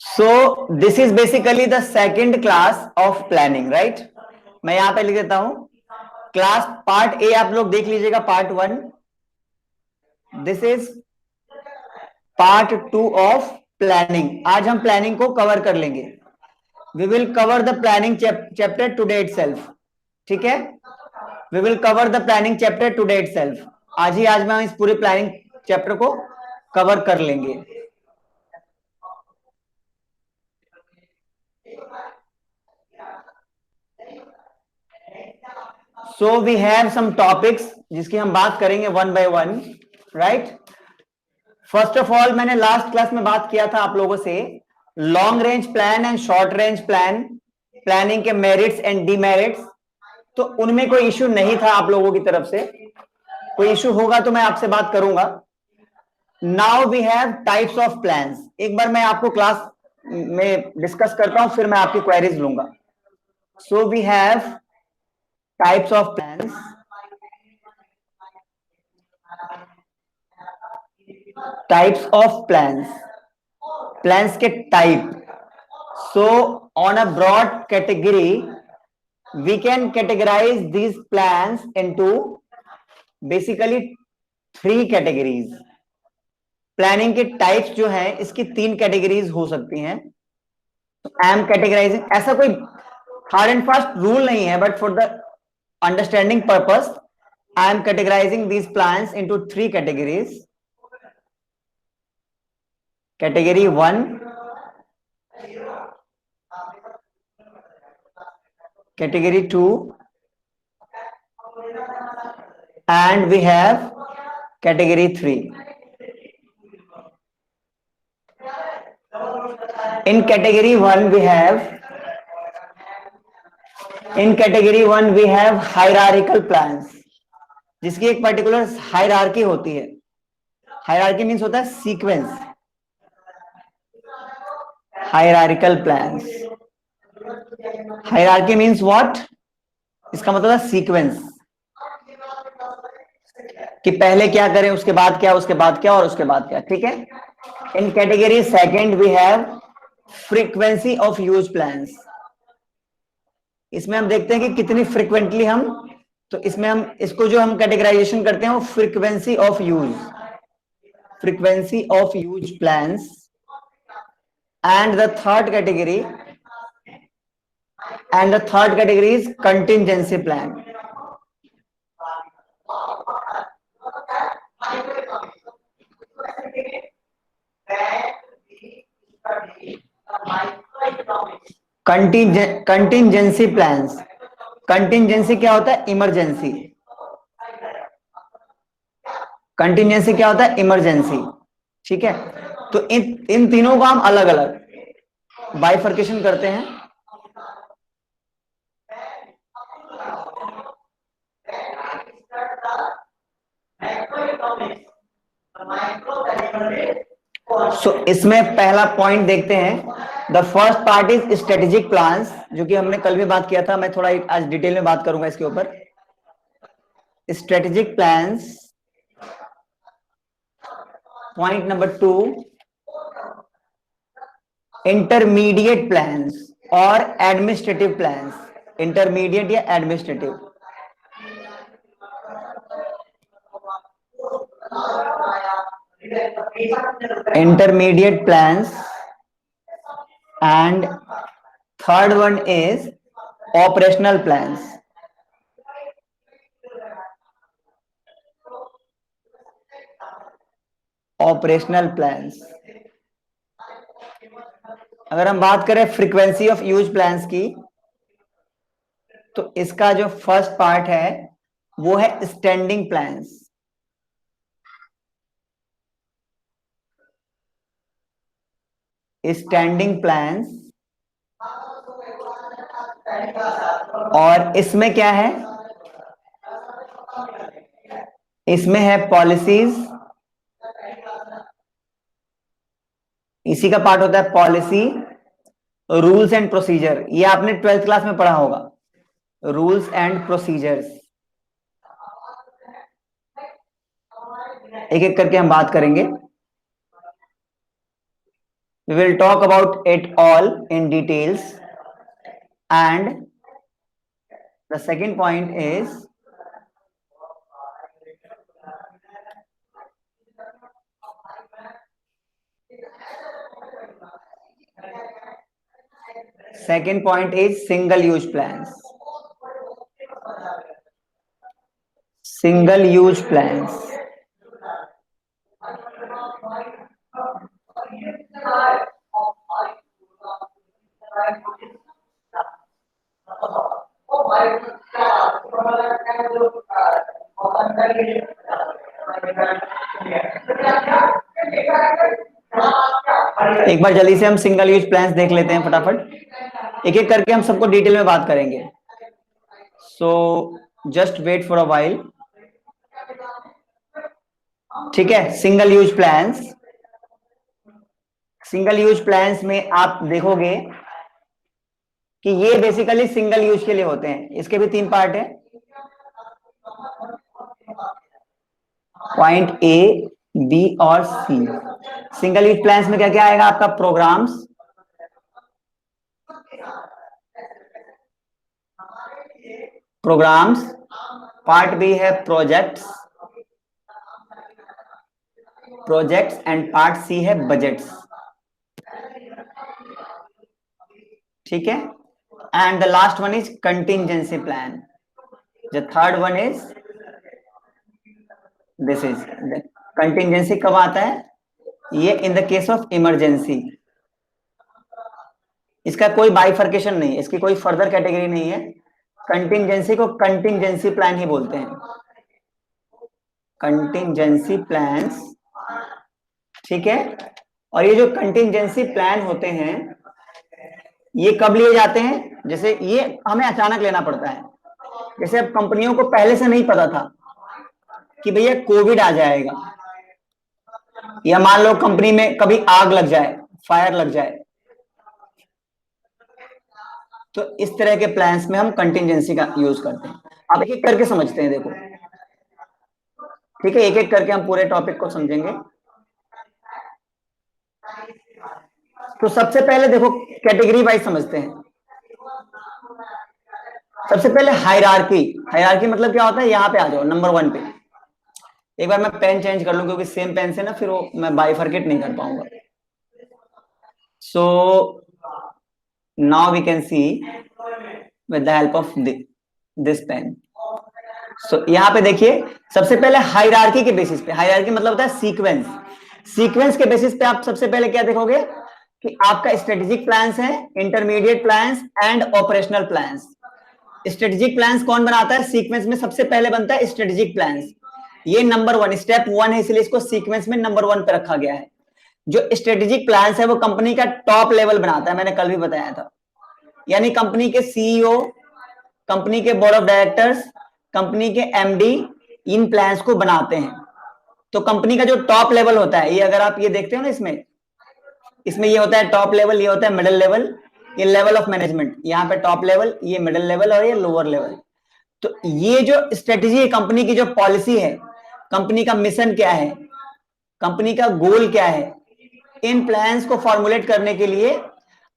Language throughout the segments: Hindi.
So this is basically the second class of planning, right? मैं यहां पे लिख देता हूं क्लास पार्ट ए, आप लोग देख लीजिएगा part 1. This is part 2 of planning. आज हम प्लानिंग को कवर कर लेंगे. We will cover the planning chapter today itself. ठीक है, we will cover the planning chapter today itself. आज ही आज में हम इस पूरे प्लानिंग चैप्टर को कवर कर लेंगे. So we have some topics जिसकी हम बात करेंगे one by one, right. First of all, मैंने लास्ट क्लास में बात किया था आप लोगों से long range plan and short range plan, planning के मेरिट्स एंड डीमेरिट्स. तो उनमें कोई इश्यू नहीं था आप लोगों की तरफ से. कोई इश्यू होगा तो मैं आपसे बात करूंगा. Now we have types of plans. एक बार मैं आपको क्लास में डिस्कस करता हूं, फिर मैं आपकी क्वेरीज लूंगा. So we have types of plans. Types of plans, plans के type. So on a broad category we can categorize these plans into basically 3 categories. Planning के टाइप्स जो हैं इसकी 3 कैटेगरीज हो सकती हैं. आई एम कैटेगराइजिंग, ऐसा कोई हार्ड एंड फास्ट रूल नहीं है, but for the understanding purpose I am categorising these plans into 3 categories. Category 1, category 2, and we have category 3. In category 1 we have hierarchical plans, जिसकी एक पर्टिकुलर हायरार्की होती है. हायरार्की मीन्स होता है sequence. Hierarchical plans, hierarchy means what, इसका मतलब है सीक्वेंस, कि पहले क्या करें, उसके बाद क्या, उसके बाद क्या, और उसके बाद क्या. ठीक है. In category second we have frequency of use plans. इसमें हम देखते हैं कि कितनी फ्रीक्वेंटली हम, तो इसमें हम इसको जो हम कैटेगराइजेशन करते हैं वो frequency of use, frequency of use plans. And the third category is contingency plan. Contingency plans. Contingency क्या होता है? इमरजेंसी. कंटिजेंसी क्या होता है? इमरजेंसी. ठीक है. तो इन तीनों को हम अलग अलग बाइफर्केशन करते हैं. सो इसमें पहला पॉइंट देखते हैं. The first part is strategic plans, जो कि हमने कल भी बात किया था. मैं थोड़ा आज डिटेल में बात करूंगा इसके ऊपर. Strategic plans. Point number 2, intermediate plans और एडमिनिस्ट्रेटिव प्लान्स. इंटरमीडिएट या administrative. Intermediate plans, and third one is operational plans. Operational plans. अगर हम बात करें फ्रीक्वेंसी ऑफ यूज प्लान्स की, तो इसका जो फर्स्ट पार्ट है वो है स्टैंडिंग प्लान्स. Standing plans. और इसमें क्या है? इसमें है पॉलिसीज. इसी का पार्ट होता है पॉलिसी, रूल्स एंड प्रोसीजर. ये आपने 12th क्लास में पढ़ा होगा, रूल्स एंड प्रोसीजर्स. एक एक करके हम बात करेंगे. We will talk about it all in details. And the second point is single use plans. Single use plans. एक बार जल्दी से हम सिंगल यूज प्लान्स देख लेते हैं फटाफट. एक एक करके हम सबको डिटेल में बात करेंगे. So just wait for a while. ठीक है. Single use plans. Single use plans में आप देखोगे कि ये बेसिकली सिंगल यूज के लिए होते हैं. इसके भी 3 पार्ट है. पॉइंट ए, बी और सी. सिंगल यूज प्लान्स में क्या क्या आएगा आपका? प्रोग्राम्स, पार्ट बी है प्रोजेक्ट्स एंड पार्ट सी है बजट्स. ठीक है. And the last one is contingency plan. The third one is this is contingency. कब आता है ये? In the case of emergency. इसका कोई बाइफर्केशन नहीं है, इसकी कोई फर्दर कैटेगरी नहीं है. कंटिंजेंसी को कंटिंजेंसी प्लान ही बोलते हैं. Contingency plans. ठीक है. और ये जो कंटिंजेंसी प्लान होते हैं ये कब लिए जाते हैं? जैसे ये हमें अचानक लेना पड़ता है. जैसे अब कंपनियों को पहले से नहीं पता था कि भैया कोविड आ जाएगा, या मान लो कंपनी में कभी आग लग जाए, फायर लग जाए, तो इस तरह के प्लान्स में हम कंटिंजेंसी का यूज करते हैं. अब एक एक करके समझते हैं. देखो, ठीक है, एक एक करके हम पूरे टॉपिक को समझेंगे. तो सबसे पहले देखो कैटेगरी वाइज समझते हैं. सबसे पहले हायरार्की. हायरार्की मतलब क्या होता है? यहां पे आ जाओ नंबर 1 पे. एक बार मैं पेन चेंज कर लूं क्योंकि सेम पेन से ना फिर वो मैं बाइफरकेट नहीं कर पाऊंगा. So now we can see with the help of this pen. सो यहां पे देखिए सबसे पहले हायरार्की के बेसिस पे. हायरार्की मतलब होता है सीक्वेंस. सीक्वेंस के बेसिस पे आप सबसे पहले क्या देखोगे कि आपका स्ट्रेटेजिक प्लान्स है, intermediate plans and operational plans. Strategic plans कौन बनाता है? सीक्वेंस में सबसे पहले बनता है स्ट्रेटेजिक प्लान्स. ये नंबर 1 स्टेप 1 है, इसलिए इसको सीक्वेंस में नंबर 1 पे रखा गया है. जो स्ट्रेटेजिक प्लान्स है वो कंपनी का टॉप लेवल बनाता है. मैंने कल भी बताया था. यानी कंपनी के सीईओ, कंपनी के बोर्ड ऑफ डायरेक्टर्स, कंपनी के एमडी इन प्लान्स को बनाते हैं. तो कंपनी का जो टॉप लेवल होता है, ये अगर आप ये देखते हो ना, इसमें ये होता है टॉप लेवल, ये होता है मिडिल लेवल, ये लेवल ऑफ मैनेजमेंट. यहाँ पे टॉप लेवल, ये मिडिल लेवल और ये लोअर लेवल. तो ये जो स्ट्रेटेजी है, कंपनी की जो पॉलिसी है, कंपनी का मिशन क्या है, कंपनी का गोल क्या है, इन प्लान्स को फॉर्मुलेट करने के लिए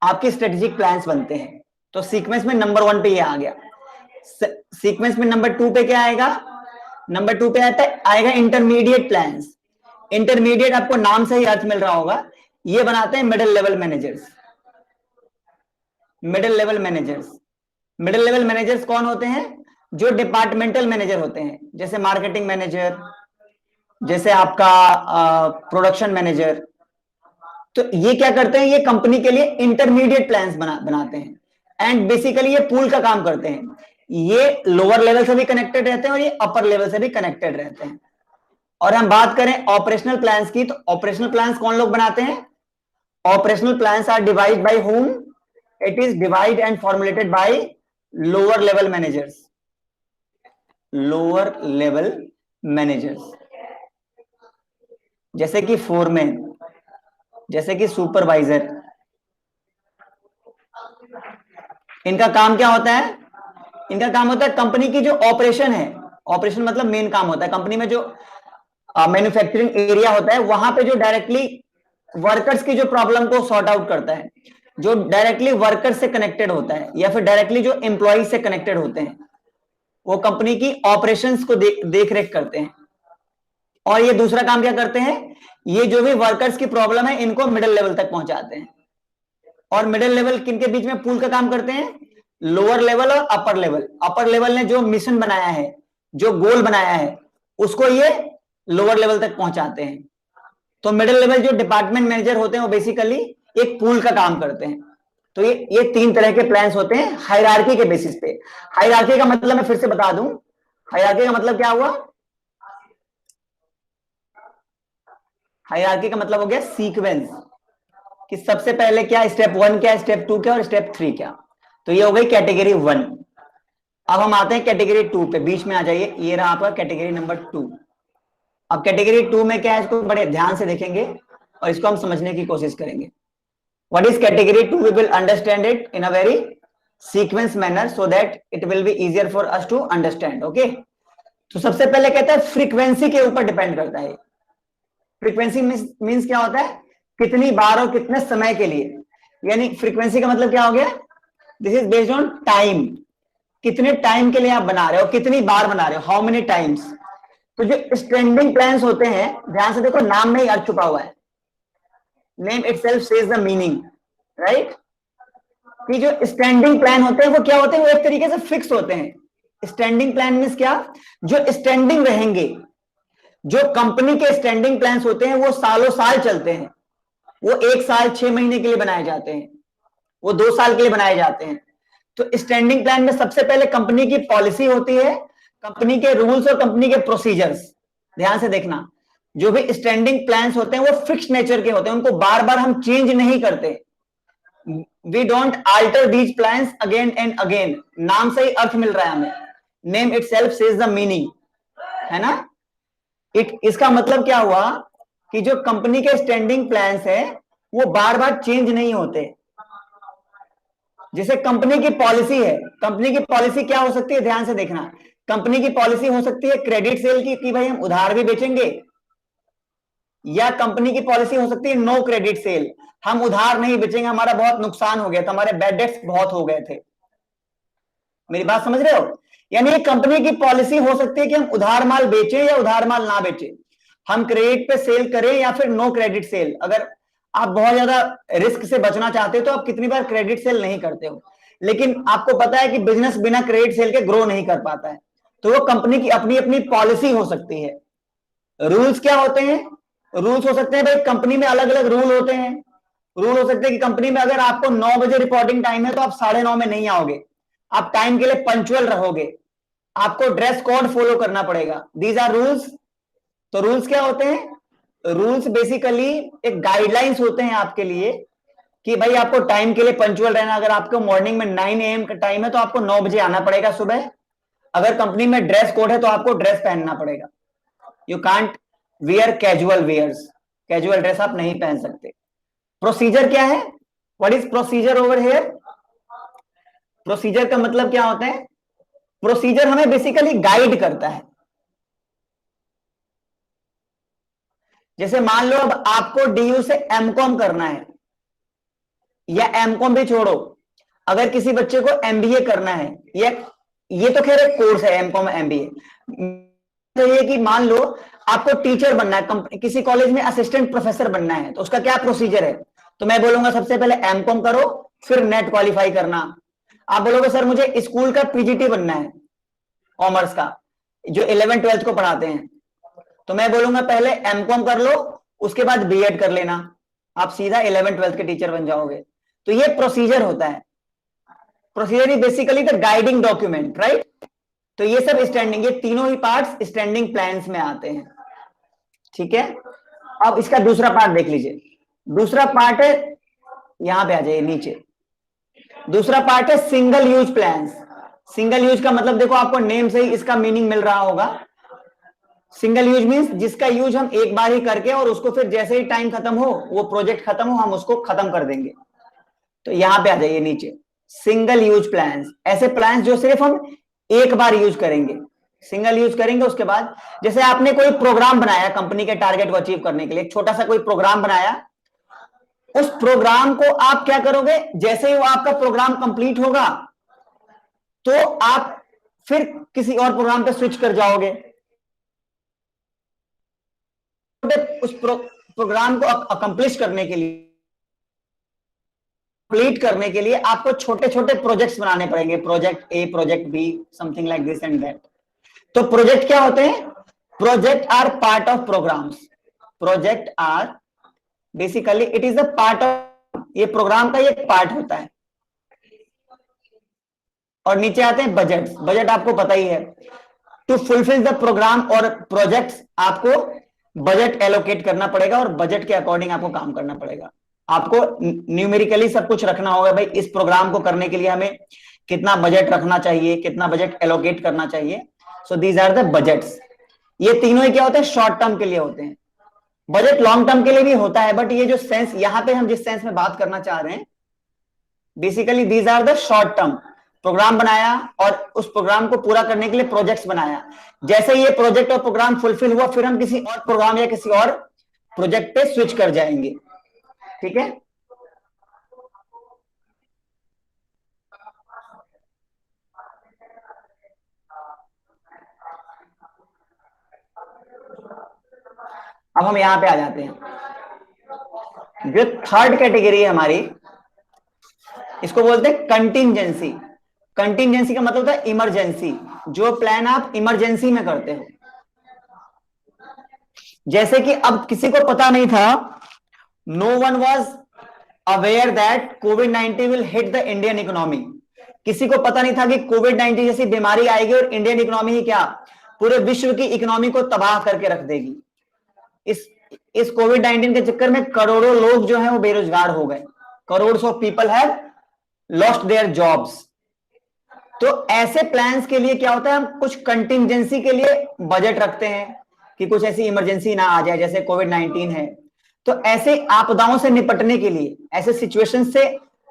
आपके स्ट्रेटेजिक प्लान्स बनते हैं. तो सीक्वेंस में नंबर 1 पे ये आ गया. सीक्वेंस में नंबर 2 पे क्या आएगा? नंबर 2 पे आएगा इंटरमीडिएट प्लान्स. इंटरमीडिएट आपको नाम से ही अर्थ मिल रहा होगा, ये बनाते हैं middle level managers. Middle level managers कौन होते हैं? जो डिपार्टमेंटल मैनेजर होते हैं, जैसे मार्केटिंग मैनेजर, जैसे आपका प्रोडक्शन मैनेजर. तो ये क्या करते हैं? ये कंपनी के लिए इंटरमीडिएट प्लान्स बनाते हैं. एंड बेसिकली ये पूल का काम करते हैं. ये लोअर लेवल से भी कनेक्टेड रहते हैं और ये अपर लेवल से भी कनेक्टेड रहते हैं. और हम बात करें ऑपरेशनल प्लान्स की, तो ऑपरेशनल प्लान्स कौन लोग बनाते हैं? Operational plans are divide by whom? It is divided and formulated by lower level managers. Lower level managers, जैसे कि फोरमैन, जैसे कि सुपरवाइजर. इनका काम क्या होता है? इनका काम होता है कंपनी की जो ऑपरेशन है, ऑपरेशन मतलब मेन काम होता है कंपनी में जो मैन्युफैक्चरिंग एरिया होता है, वहां पे जो डायरेक्टली वर्कर्स की जो प्रॉब्लम को सॉर्ट आउट करता है, जो डायरेक्टली वर्कर्स से कनेक्टेड होता है या फिर डायरेक्टली जो एम्प्लॉय से कनेक्टेड होते हैं, वो कंपनी की ऑपरेशंस को देख रेख करते हैं। और ये दूसरा काम क्या करते हैं, ये जो भी वर्कर्स की प्रॉब्लम है इनको मिडिल लेवल तक पहुंचाते हैं। और मिडिल लेवल किनके बीच में पूल का काम करते हैं, लोअर लेवल और अपर लेवल। अपर लेवल ने जो मिशन बनाया है, जो गोल बनाया है, उसको ये लोअर लेवल तक पहुंचाते हैं। तो मिडिल लेवल जो डिपार्टमेंट मैनेजर होते हैं वो बेसिकली एक पूल का काम करते हैं। तो ये तीन तरह के प्लान्स होते हैं हायरार्की के बेसिस पे। हायरार्की का मतलब मैं फिर से बता दूं, हायरार्की का मतलब क्या हुआ, हायरार्की का मतलब हो गया सीक्वेंस, कि सबसे पहले क्या, स्टेप 1 क्या, स्टेप 2 क्या और स्टेप 3 क्या। तो ये हो गई कैटेगरी 1। अब हम आते हैं कैटेगरी 2 पे, बीच में आ जाइए, ये रहा आपका कैटेगरी नंबर 2। अब कैटेगरी 2 में क्या है, इसको बड़े ध्यान से देखेंगे और इसको हम समझने की कोशिश करेंगे। What is category 2, we will understand it in a very sequence manner so that it will be easier for us to understand. Okay, तो सबसे पहले कहता है फ्रीक्वेंसी के ऊपर डिपेंड करता है। फ्रीक्वेंसी मींस क्या होता है, कितनी बार और कितने समय के लिए, यानी फ्रीक्वेंसी का मतलब क्या हो गया, this is based on time, कितने टाइम के लिए आप बना रहे हो, कितनी बार बना रहे हो, हाउ मेनी टाइम्स। तो जो स्टैंडिंग प्लान्स होते हैं, ध्यान से देखो, नाम में ही अर्थ छुपा हुआ है, name itself says the meaning, right. कि जो स्टैंडिंग प्लान होते हैं वो क्या होते हैं, वो एक तरीके से फिक्स होते हैं। स्टैंडिंग प्लान मींस क्या, जो स्टैंडिंग रहेंगे, जो कंपनी के स्टैंडिंग प्लान्स होते हैं वो सालों साल चलते हैं। वो 1 साल 6 महीने के लिए बनाए जाते हैं, वो 2 साल के लिए बनाए जाते हैं। तो स्टैंडिंग प्लान में सबसे पहले कंपनी की पॉलिसी होती है, कंपनी के रूल्स और कंपनी के प्रोसीजर्स। ध्यान से देखना, जो भी स्टैंडिंग प्लान्स होते हैं वो फिक्स नेचर के होते हैं, उनको बार बार हम चेंज नहीं करते। We don't alter these plans again and again. नाम से ही अर्थ मिल रहा है हमें, name itself says the meaning, है ना। इसका मतलब क्या हुआ कि जो कंपनी के स्टैंडिंग प्लान्स है वो बार बार चेंज नहीं होते। जैसे कंपनी की पॉलिसी है, कंपनी की पॉलिसी क्या हो सकती है, ध्यान से देखना, कंपनी की पॉलिसी हो सकती है क्रेडिट सेल की, कि भाई हम उधार भी बेचेंगे, या कंपनी की पॉलिसी हो सकती है नो क्रेडिट सेल, हम उधार नहीं बेचेंगे, हमारा बहुत नुकसान हो गया था, हमारे बैड डेट्स बहुत हो गए थे। मेरी बात समझ रहे हो, यानी एक कंपनी की पॉलिसी हो सकती है कि हम उधार माल बेचें या उधार माल ना बेचें, हम क्रेडिट पे सेल करें या फिर नो क्रेडिट सेल। अगर आप बहुत ज्यादा रिस्क से बचना चाहते हो तो आप कितनी बार क्रेडिट सेल नहीं करते हो, लेकिन आपको पता है कि बिजनेस बिना क्रेडिट सेल के ग्रो नहीं कर पाता है, तो वो कंपनी की अपनी अपनी पॉलिसी हो सकती है। रूल्स क्या होते हैं, रूल्स हो सकते हैं भाई कंपनी में अलग अलग रूल होते हैं। रूल हो सकते हैं कि कंपनी में अगर आपको 9 बजे रिपोर्टिंग टाइम है तो आप 9:30 में नहीं आओगे, आप टाइम के लिए पंक्चुअल रहोगे, आपको ड्रेस कोड फॉलो करना पड़ेगा। These are rules. तो रूल्स क्या होते हैं, रूल्स बेसिकली एक गाइडलाइंस होते हैं आपके लिए कि भाई आपको टाइम के लिए पंक्चुअल रहना। अगर आपको मॉर्निंग में 9 AM का टाइम है तो आपको 9 बजे आना पड़ेगा सुबह। अगर कंपनी में ड्रेस कोड है तो आपको ड्रेस पहनना पड़ेगा। You can't wear casual wears, casual dress आप नहीं पहन सकते। प्रोसीजर क्या है, what is procedure over here. Procedure का मतलब क्या होता है, प्रोसीजर हमें बेसिकली गाइड करता है। जैसे मान लो अब आपको डीयू से एमकॉम करना है, या एमकॉम भी छोड़ो, अगर किसी बच्चे को एमबीए करना है, ये तो खैर एक कोर्स है एमकॉम एमबीए। तो ये कि मान लो आपको टीचर बनना है, किसी कॉलेज में असिस्टेंट प्रोफेसर बनना है, तो उसका क्या प्रोसीजर है। तो मैं बोलूंगा सबसे पहले एमकॉम करो, फिर नेट क्वालिफाई करना। आप बोलोगे सर मुझे स्कूल का पीजीटी बनना है, कॉमर्स का, जो 11th 12th को पढ़ाते हैं, तो मैं बोलूंगा पहले एमकॉम कर लो, उसके बाद बीएड कर लेना, आप सीधा 11th 12th के टीचर बन जाओगे। तो ये प्रोसीजर होता है। Procedure is basically the guiding document, right. तो ये सब स्टैंडिंग, ये तीनों ही पार्ट्स स्टैंडिंग प्लान्स में आते हैं, ठीक है। अब इसका दूसरा पार्ट देख लीजिए। दूसरा पार्ट है, यहां पे आ जाइए नीचे, दूसरा पार्ट है single use plans. Single use का मतलब देखो, आपको नेम से ही इसका मीनिंग मिल रहा होगा। सिंगल यूज मींस जिसका यूज हम एक बार ही करके और उसको फिर जैसे ही टाइम खत्म हो, वो प्रोजेक्ट खत्म हो, हम उसको खत्म कर देंगे। तो यहां पे आ जाइए नीचे, सिंगल यूज प्लान्स, ऐसे प्लान्स जो सिर्फ हम एक बार यूज करेंगे, सिंगल यूज करेंगे। उसके बाद जैसे आपने कोई प्रोग्राम बनाया कंपनी के टारगेट को अचीव करने के लिए, छोटा सा कोई प्रोग्राम बनाया, उस प्रोग्राम को आप क्या करोगे, जैसे ही वो आपका प्रोग्राम कंप्लीट होगा तो आप फिर किसी और प्रोग्राम पे स्विच कर जाओगे। उस प्रोग्राम को अकम्प्लिश करने के लिए, कंप्लीट करने के लिए आपको छोटे छोटे प्रोजेक्ट्स बनाने पड़ेंगे, project A, project B, something like this and that. तो प्रोजेक्ट क्या होते हैं? Project are part of programs. Project are basically it is a part of, ये प्रोग्राम का ये पार्ट होता है। और नीचे आते हैं बजट। बजट आपको पता ही है, टू फुलफिल द प्रोग्राम और प्रोजेक्ट्स आपको बजट एलोकेट करना पड़ेगा और बजट के अकॉर्डिंग आपको काम करना पड़ेगा। आपको न्यूमेरिकली सब कुछ रखना होगा, भाई इस प्रोग्राम को करने के लिए हमें कितना बजट रखना चाहिए, कितना बजट एलोकेट करना चाहिए। So these are the budgets. ये तीनों ही क्या होते हैं? शॉर्ट टर्म के लिए होते हैं। बजट लॉन्ग टर्म के लिए भी होता है, बट ये जो सेंस यहां पे हम जिस सेंस में बात करना चाह रहे हैं, basically these are the short term. Program बनाया और उस प्रोग्राम को पूरा करने के लिए प्रोजेक्ट्स बनाया। जैसे ये प्रोजेक्ट और प्रोग्राम फुलफिल हुआ, फिर हम किसी और प्रोग्राम या किसी और प्रोजेक्ट पे स्विच कर जाएंगे। ठीक है? अब हम यहां पे आ जाते हैं। जो थर्ड कैटेगरी है हमारी, इसको बोलते हैं कंटिंजेंसी। कंटिंजेंसी का मतलब होता है इमरजेंसी, जो प्लान आप इमरजेंसी में करते हो। जैसे कि अब किसी को पता नहीं था, no one was aware that COVID 19 will hit the Indian economy. किसी को पता नहीं था कि कोविड 19 जैसी बीमारी आएगी और इंडियन इकोनॉमी ही क्या, पूरे विश्व की इकोनॉमी को तबाह करके रख देगी। इस कोविड 19 के चक्कर में करोड़ों लोग जो हैं वो बेरोजगार हो गए। Crore of people have lost their jobs. तो ऐसे प्लान्स के लिए क्या होता है, हम कुछ कंटिंजेंसी के लिए बजट रखते हैं कि कुछ ऐसी इमरजेंसी ना आ जाए, जैसे कोविड 19 है। तो ऐसे आपदाओं से निपटने के लिए, ऐसे सिचुएशन से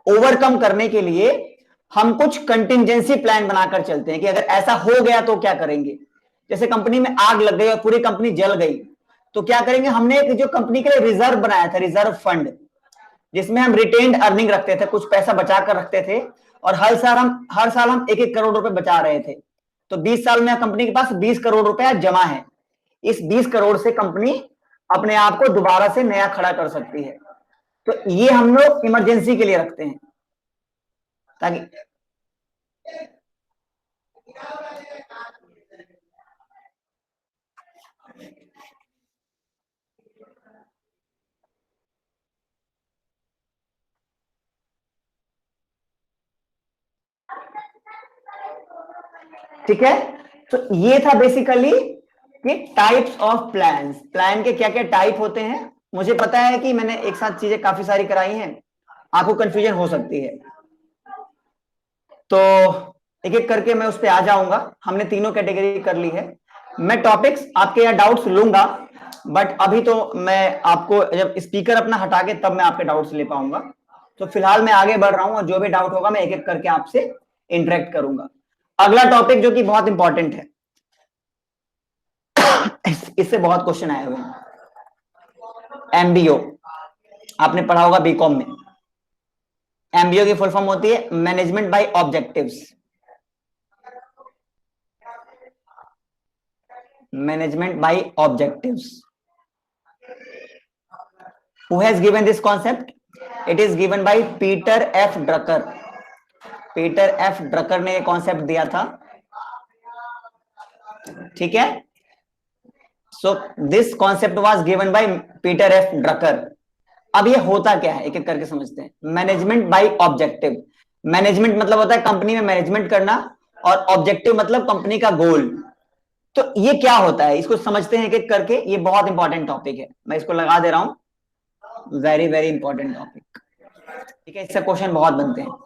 ओवरकम करने के लिए हम कुछ कंटिंजेंसी प्लान बनाकर चलते हैं कि अगर ऐसा हो गया तो क्या करेंगे। जैसे कंपनी में आग लग गई और पूरी कंपनी जल गई, तो क्या करेंगे, हमने एक जो कंपनी के लिए रिजर्व बनाया था, रिजर्व फंड, जिसमें हम रिटेन्ड अर्निंग रखते थे, कुछ पैसा बचा कर रखते थे, और हर साल हम 1-1 करोड़ रुपए बचा रहे थे। तो 20 साल में कंपनी के पास 20 करोड़ रुपया जमा है। इस 20 करोड़ से कंपनी अपने आप को दोबारा से नया खड़ा कर सकती है। तो ये हम लोग इमरजेंसी के लिए रखते हैं, ताकि ठीक है। तो ये था बेसिकली कि टाइप्स ऑफ प्लान्स। प्लान के क्या क्या टाइप होते हैं। मुझे पता है कि मैंने एक साथ चीजें काफी सारी कराई हैं, आपको कंफ्यूजन हो सकती है, तो एक एक करके मैं उस पर आ जाऊंगा। हमने तीनों कैटेगरी कर ली है। मैं टॉपिक्स आपके यहाँ डाउट्स लूंगा, बट अभी तो मैं आपको जब स्पीकर अपना हटा के तब मैं आपके डाउट्स ले पाऊंगा। तो फिलहाल मैं आगे बढ़ रहा हूं और जो भी डाउट होगा मैं एक एक करके आपसे इंटरेक्ट करूंगा। अगला टॉपिक जो कि बहुत इंपॉर्टेंट है, इससे बहुत क्वेश्चन आए हुए हैं, एमबीओ। आपने पढ़ा होगा बीकॉम में। एमबीओ की फुल फॉर्म होती है management by objectives. Management by objectives. Who has given this concept? It is given by Peter F. Drucker. Peter F Drucker ने ये कॉन्सेप्ट दिया था। ठीक है, so this concept was given by Peter F Drucker. अब ये होता क्या है, एक एक करके समझते हैं। Management by objective. मैनेजमेंट मतलब होता है कंपनी में मैनेजमेंट करना, और ऑब्जेक्टिव मतलब कंपनी का गोल। तो ये क्या होता है, इसको समझते हैं एक एक करके। ये बहुत इंपॉर्टेंट टॉपिक है, मैं इसको लगा दे रहा हूं, वेरी वेरी इंपॉर्टेंट टॉपिक। ठीक है, इससे क्वेश्चन बहुत बनते हैं।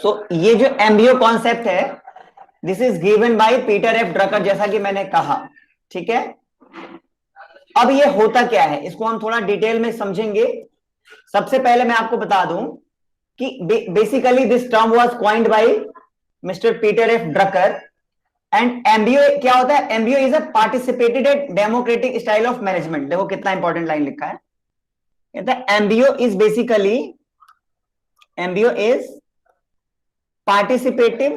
सो ये जो एमबीओ कॉन्सेप्ट है, this is given by Peter F Drucker, जैसा कि मैंने कहा। ठीक है, अब ये होता क्या है, इसको हम थोड़ा डिटेल में समझेंगे। सबसे पहले मैं आपको बता दूं कि basically this term was coined bye mister Peter F Drucker. And MBO क्या होता है? MBO is a participated democratic style of management. देखो कितना इंपॉर्टेंट लाइन लिखा है, कहता है MBO is basically, MBO is participative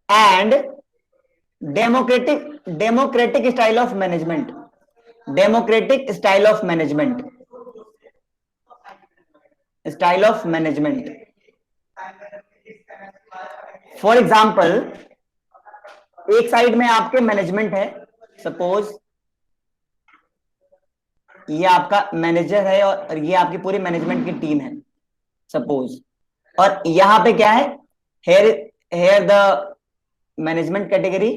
and democratic style of management. Democratic style of management, style of management. For example, एक साइड में आपके मैनेजमेंट है, सपोज ये आपका मैनेजर है और ये आपकी पूरी मैनेजमेंट की टीम है सपोज, और यहां पे क्या है, here the management category,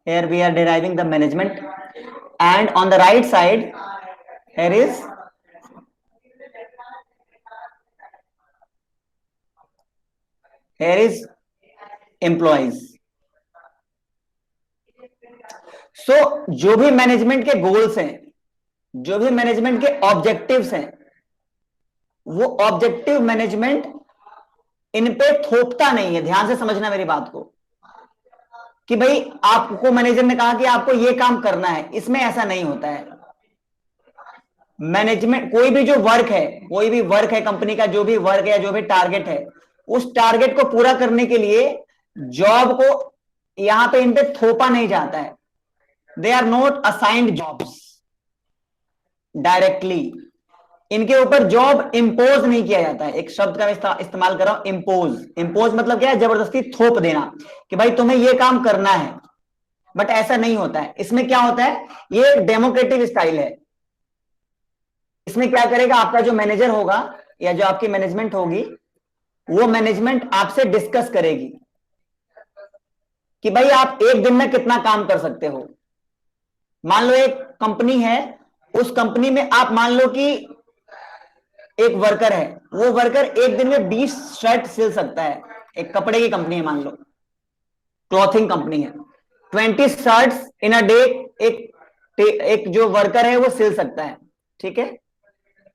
here we are deriving the management, and on the right side here is employees. So जो भी मैनेजमेंट के गोल्स हैं, जो भी मैनेजमेंट के ऑब्जेक्टिव्स हैं, वो ऑब्जेक्टिव मैनेजमेंट इन पे थोपता नहीं है। ध्यान से समझना मेरी बात को, कि भाई आपको मैनेजर ने कहा कि आपको ये काम करना है, इसमें ऐसा नहीं होता है। मैनेजमेंट कोई भी जो वर्क है, कोई भी वर्क है कंपनी का, जो भी वर्क है या जो भी टारगेट है, उस टारगेट को पूरा करने के लिए जॉब को यहां पे इन पे थोपा नहीं जाता है। They are not assigned jobs directly, इनके ऊपर जॉब इंपोज नहीं किया जाता है। एक शब्द का मैं इस्तेमाल कर रहा हूं, इंपोज। इंपोज मतलब क्या है? जबरदस्ती थोप देना कि भाई तुम्हें ये काम करना है, बट ऐसा नहीं होता है। इसमें क्या होता है, ये डेमोक्रेटिक स्टाइल है। इसमें क्या करेगा, आपका जो मैनेजर होगा या जो आपकी मैनेजमेंट होगी, वो मैनेजमेंट आपसे डिस्कस करेगी कि भाई आप एक दिन में कितना काम कर सकते हो। मान लो एक कंपनी है, उस कंपनी में आप मान लो कि एक वर्कर है, वो वर्कर एक दिन में 20 शर्ट सिल सकता है। एक कपड़े की कंपनी है, मान लो क्लॉथिंग कंपनी है, 20 शर्ट्स इन अ डे एक जो वर्कर है वो सिल सकता है। ठीक है,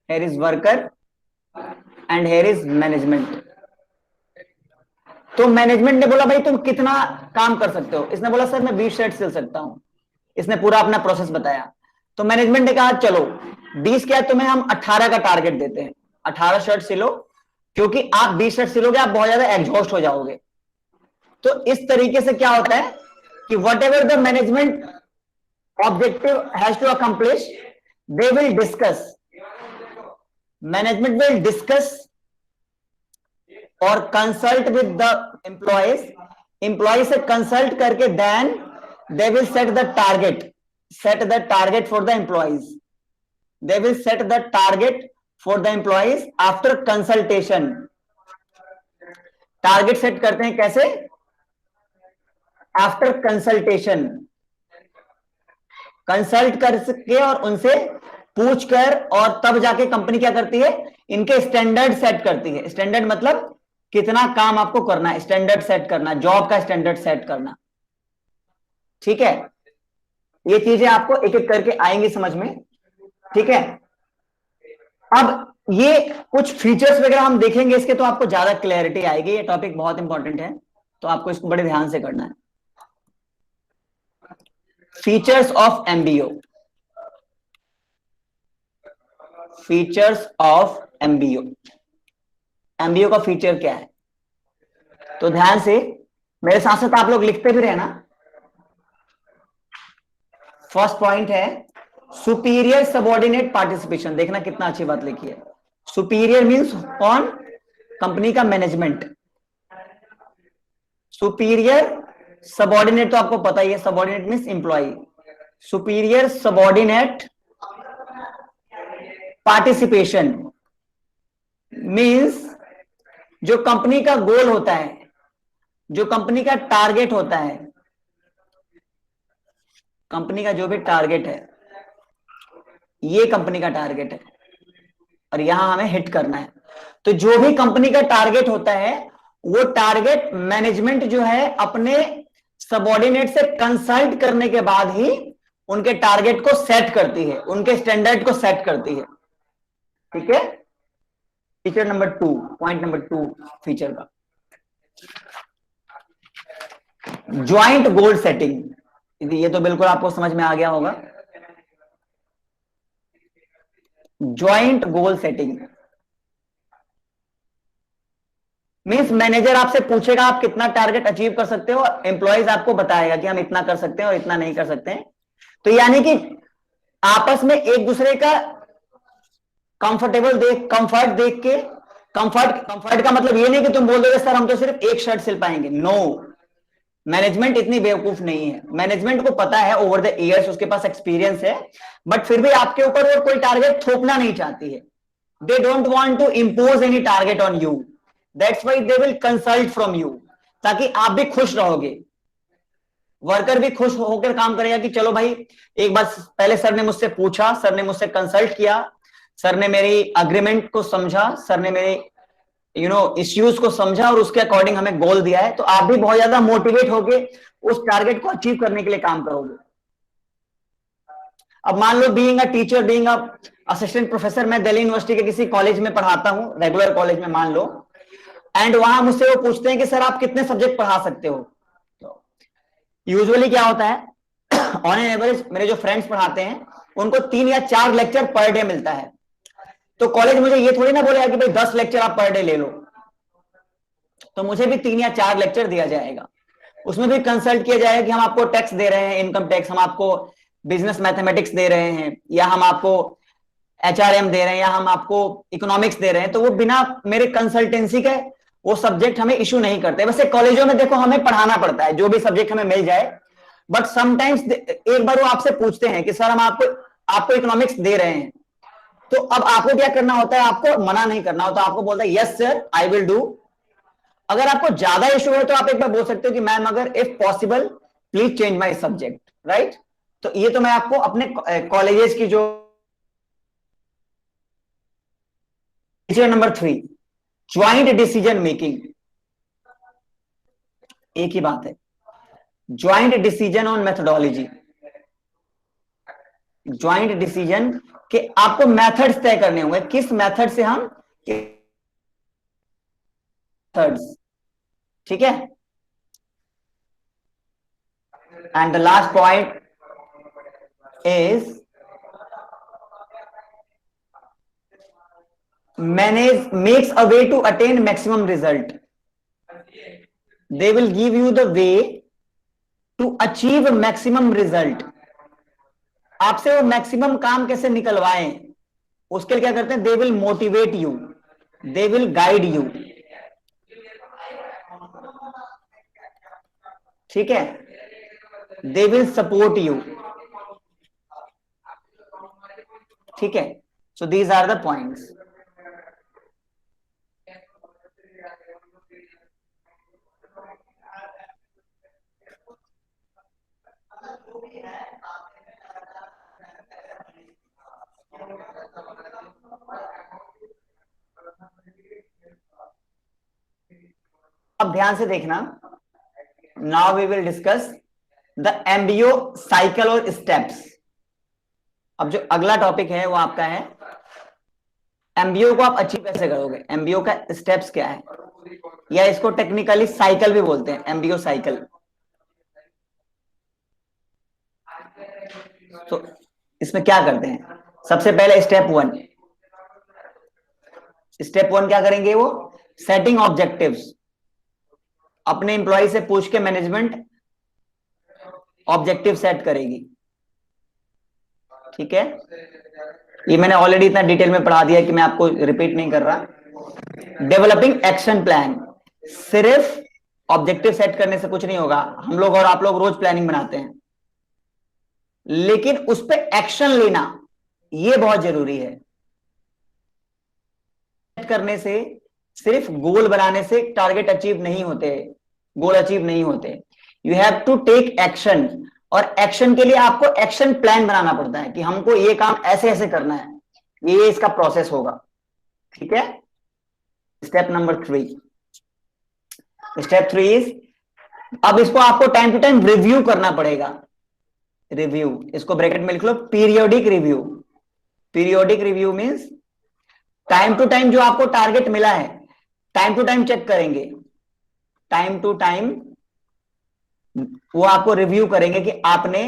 here is worker and here is management. तो मैनेजमेंट ने बोला भाई तुम कितना काम कर सकते हो? इसने बोला सर मैं 20 शर्ट सिल सकता हूं। इसने पूरा अपना प्रोसेस बताया। तो मैनेजमेंट ने कहा चलो 20 क्या, तुम्हें हम 18 का टारगेट देते हैं, 18 शर्ट सिलो, क्योंकि आप 20 शर्ट सिलोगे आप बहुत ज्यादा एग्जॉस्ट हो जाओगे। तो इस तरीके से क्या होता है कि whatever the management objective has to accomplish, they will discuss, management will discuss और consult with the employees. Employee से कंसल्ट करके then they will set the target, set the target for the employees. They will set the target for the employees after consultation. Target set करते हैं कैसे? आफ्टर कंसल्टेशन, कंसल्ट करके और उनसे पूछकर, और तब जाके कंपनी क्या करती है, इनके स्टैंडर्ड सेट करती है। स्टैंडर्ड मतलब कितना काम आपको करना है, स्टैंडर्ड सेट करना, जॉब का स्टैंडर्ड सेट करना। ठीक है, ये चीजें आपको एक एक करके आएंगी समझ में। ठीक है, अब ये कुछ फीचर्स वगैरह हम देखेंगे इसके, तो आपको ज्यादा क्लैरिटी आएगी। ये टॉपिक बहुत इंपॉर्टेंट है, तो आपको इसको बड़े ध्यान से करना है। Features of MBO, features of MBO. MBO का फीचर क्या है? तो ध्यान से मेरे साथ साथ आप लोग लिखते भी रहना। फर्स्ट पॉइंट है सुपीरियर सबऑर्डिनेट पार्टिसिपेशन। देखना कितना अच्छी बात लिखी है। सुपीरियर मींस कौन? कंपनी का मैनेजमेंट। सुपीरियर, सबऑर्डिनेट तो आपको पता ही है, subordinate means employee. Superior subordinate participation means जो कंपनी का गोल होता है, जो कंपनी का टारगेट होता है, कंपनी का जो भी टारगेट है, ये कंपनी का टारगेट है और यहां हमें हिट करना है। तो जो भी कंपनी का टारगेट होता है वो टारगेट मैनेजमेंट जो है अपने सबऑर्डिनेट से कंसल्ट करने के बाद ही उनके टारगेट को सेट करती है, उनके स्टैंडर्ड को सेट करती है। ठीक है, feature number 2, point number 2 feature का, ज्वाइंट गोल सेटिंग। ये तो बिल्कुल आपको समझ में आ गया होगा। Joint goal setting means manager आपसे पूछेगा आप कितना टारगेट अचीव कर सकते हो, एम्प्लॉयज आपको बताएगा कि हम इतना कर सकते हैं और इतना नहीं कर सकते हैं। तो यानी कि आपस में एक दूसरे का कंफर्ट देख के, कंफर्ट का मतलब ये नहीं कि तुम बोल दोगे सर हम तो सिर्फ एक शर्ट सिल पाएंगे। नो, मैनेजमेंट इतनी बेवकूफ नहीं है। मैनेजमेंट को पता है ओवर द इयर्स, उसके पास एक्सपीरियंस है, बट फिर भी आपके ऊपर वो कोई टारगेट थोपना नहीं चाहती है। They don't want to impose any target on you, that's why they will consult from you, ताकि आप भी खुश रहोगे, वर्कर भी खुश होकर काम करेगा कि चलो भाई एक बार पहले सर ने मुझसे पूछा, सर ने मुझसे कंसल्ट किया, सर ने मेरी अग्रीमेंट को समझा, सर ने मेरे इश्यूज को समझा और उसके अकॉर्डिंग हमें गोल दिया है। तो आप भी बहुत ज्यादा मोटिवेट होके उस टारगेट को अचीव करने के लिए काम करोगे। अब मान लो being a teacher, being a assistant professor, मैं दिल्ली यूनिवर्सिटी के किसी कॉलेज में पढ़ाता हूं, रेगुलर कॉलेज में मान लो, एंड वहां मुझसे वो पूछते हैं कि सर आप कितने सब्जेक्ट पढ़ा सकते हो। तो यूजुअली क्या होता है ऑन एन एवरेज मेरे जो फ्रेंड्स पढ़ाते हैं उनको 3 या 4 लेक्चर पर डे मिलता है। तो कॉलेज मुझे ये थोड़ी ना बोलेगा कि भाई 10 लेक्चर आप पर डे ले लो, तो मुझे भी 3 या 4 लेक्चर दिया जाएगा। उसमें भी कंसल्ट किया जाएगा कि हम आपको टैक्स दे रहे हैं, इनकम टैक्स, हम आपको बिजनेस मैथमेटिक्स दे रहे हैं, या हम आपको एचआरएम दे रहे हैं, या हम आपको इकोनॉमिक्स दे रहे हैं। तो वो बिना मेरे कंसल्टेंसी के वो सब्जेक्ट हमें इशू नहीं करते। वैसे कॉलेजों में देखो हमें पढ़ाना पड़ता है, जो भी सब्जेक्ट हमें मिल जाए, बट समटाइम्स एक बार वो आपसे पूछते हैं कि सर हम आपको इकोनॉमिक्स दे रहे हैं, तो अब आपको क्या करना होता है, आपको मना नहीं करना होता, आपको बोलता है yes sir I will do. अगर आपको ज्यादा इशू है तो आप एक बार बोल सकते हो कि मैम अगर if possible please change my subject, right. तो ये तो मैं आपको अपने कॉलेजेस की जो नंबर 3, ज्वाइंट डिसीजन मेकिंग। एक ही बात है, joint decision on methodology. Joint decision के आपको मेथड्स तय करने होंगे, किस मेथड से हम मेथड्स, ठीक है। And the last point is manage makes a way to attain maximum result. They will give you the way to achieve maximum result. आपसे वो मैक्सिमम काम कैसे निकलवाएं, उसके लिए क्या करते हैं, they will motivate you, they will guide you, ठीक है, दे विल सपोर्ट यू, ठीक है। So these are the points. अब ध्यान से देखना, now we will discuss the MBO cycle और स्टेप्स। अब जो अगला टॉपिक है वो आपका है एमबीओ को आप अचीव कैसे करोगे, एमबीओ का स्टेप्स क्या है, या इसको टेक्निकली साइकिल भी बोलते हैं, एमबीओ साइकिल। तो इसमें क्या करते हैं, सबसे पहले स्टेप 1 क्या करेंगे, वो सेटिंग ऑब्जेक्टिव्स। अपने एम्प्लॉय से पूछ के मैनेजमेंट ऑब्जेक्टिव सेट करेगी, ठीक है। ये मैंने ऑलरेडी इतना डिटेल में पढ़ा दिया कि मैं आपको रिपीट नहीं कर रहा। डेवलपिंग एक्शन प्लान, सिर्फ ऑब्जेक्टिव सेट करने से कुछ नहीं होगा। हम लोग और आप लोग रोज प्लानिंग बनाते हैं, लेकिन उस पर एक्शन लेना ये बहुत जरूरी है। करने से, सिर्फ गोल बनाने से टारगेट अचीव नहीं होते, गोल अचीव नहीं होते। You have to take action, और एक्शन के लिए आपको एक्शन प्लान बनाना पड़ता है कि हमको ये काम ऐसे ऐसे करना है, ये इसका प्रोसेस होगा, ठीक है। स्टेप नंबर 3, स्टेप 3 इज, अब इसको आपको टाइम टू टाइम रिव्यू करना पड़ेगा। रिव्यू, इसको ब्रैकेट में लिख लो, periodic review. Periodic review means time to time जो आपको टारगेट मिला है, टाइम टू टाइम चेक करेंगे, टाइम टू टाइम वो आपको रिव्यू करेंगे कि आपने,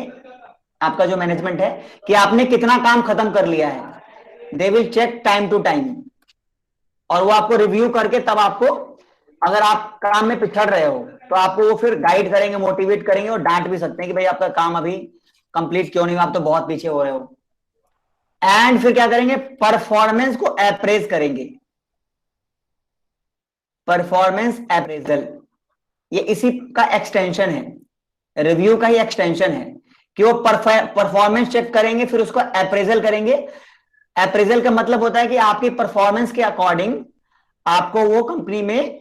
आपका जो मैनेजमेंट है, कि आपने कितना काम खत्म कर लिया है। They will check time to time, और वो आपको रिव्यू करके तब आपको, अगर आप काम में पिछड़ रहे हो तो आपको वो फिर गाइड करेंगे, मोटिवेट करेंगे, और डांट भी सकते हैं कि भाई आपका काम अभी कंप्लीट क्यों नहीं हुआ, आप तो बहुत पीछे हो रहे हो। एंड फिर क्या करेंगे, परफॉर्मेंस को अप्रेज करेंगे। परफॉर्मेंस अप्रेजल, ये इसी का एक्सटेंशन है, रिव्यू का ही एक्सटेंशन है, कि वो परफॉर्मेंस चेक करेंगे, फिर उसको अप्रेजल करेंगे। अप्रेजल का मतलब होता है कि आपकी परफॉर्मेंस के अकॉर्डिंग आपको वो कंपनी में